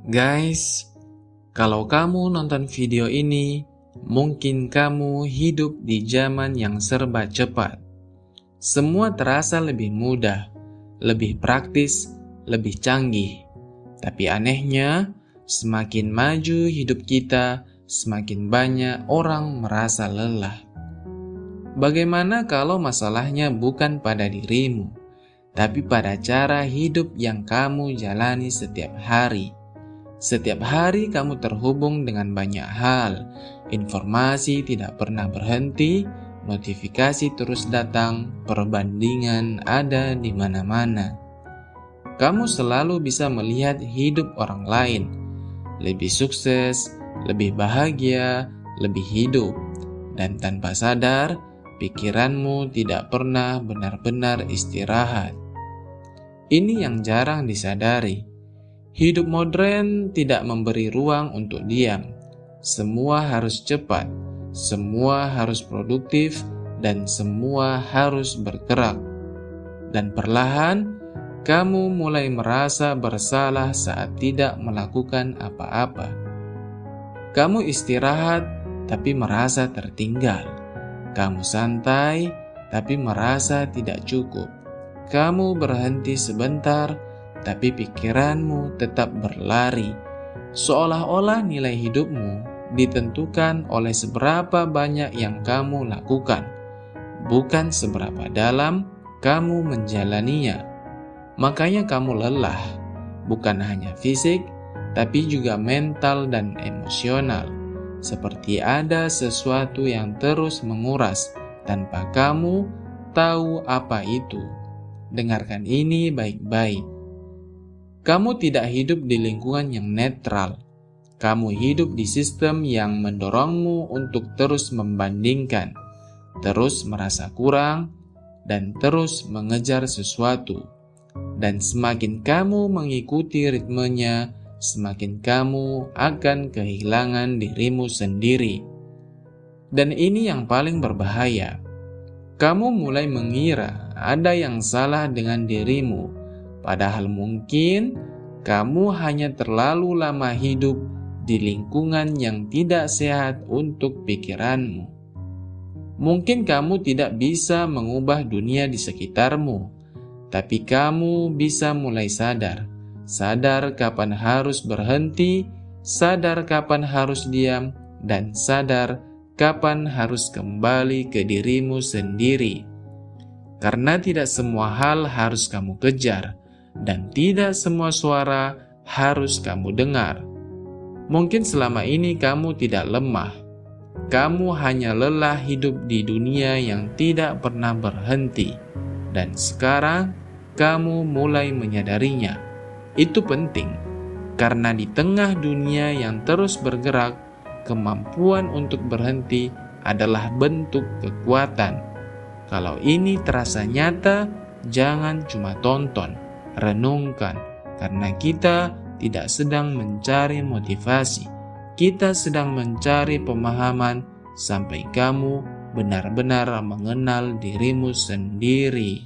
Guys, kalau kamu nonton video ini, mungkin kamu hidup di zaman yang serba cepat. Semua terasa lebih mudah, lebih praktis, lebih canggih. Tapi anehnya, semakin maju hidup kita, semakin banyak orang merasa lelah. Bagaimana kalau masalahnya bukan pada dirimu, tapi pada cara hidup yang kamu jalani setiap hari? Setiap hari kamu terhubung dengan banyak hal, informasi tidak pernah berhenti, notifikasi terus datang, perbandingan ada di mana-mana. Kamu selalu bisa melihat hidup orang lain, lebih sukses, lebih bahagia, lebih hidup, dan tanpa sadar, pikiranmu tidak pernah benar-benar istirahat. Ini yang jarang disadari. Hidup modern tidak memberi ruang untuk diam. Semua harus cepat, semua harus produktif, dan semua harus bergerak. Dan perlahan, kamu mulai merasa bersalah saat tidak melakukan apa-apa. Kamu istirahat, tapi merasa tertinggal. Kamu santai, tapi merasa tidak cukup. Kamu berhenti sebentar, tapi pikiranmu tetap berlari, seolah-olah nilai hidupmu ditentukan oleh seberapa banyak yang kamu lakukan, bukan seberapa dalam kamu menjalaninya. Makanya kamu lelah, bukan hanya fisik, tapi juga mental dan emosional, seperti ada sesuatu yang terus menguras tanpa kamu tahu apa itu. Dengarkan ini baik-baik. Kamu tidak hidup di lingkungan yang netral. Kamu hidup di sistem yang mendorongmu untuk terus membandingkan, terus merasa kurang, dan terus mengejar sesuatu. Dan semakin kamu mengikuti ritmenya, semakin kamu akan kehilangan dirimu sendiri. Dan ini yang paling berbahaya. Kamu mulai mengira ada yang salah dengan dirimu, padahal mungkin kamu hanya terlalu lama hidup di lingkungan yang tidak sehat untuk pikiranmu. Mungkin kamu tidak bisa mengubah dunia di sekitarmu, tapi kamu bisa mulai sadar. Sadar kapan harus berhenti, sadar kapan harus diam, dan sadar kapan harus kembali ke dirimu sendiri. Karena tidak semua hal harus kamu kejar, dan tidak semua suara harus kamu dengar. Mungkin selama ini kamu tidak lemah. Kamu hanya lelah hidup di dunia yang tidak pernah berhenti. Dan sekarang kamu mulai menyadarinya. Itu penting, karena di tengah dunia yang terus bergerak, kemampuan untuk berhenti adalah bentuk kekuatan. Kalau ini terasa nyata, jangan cuma tonton. Renungkan, karena kita tidak sedang mencari motivasi, kita sedang mencari pemahaman sampai kamu benar-benar mengenal dirimu sendiri.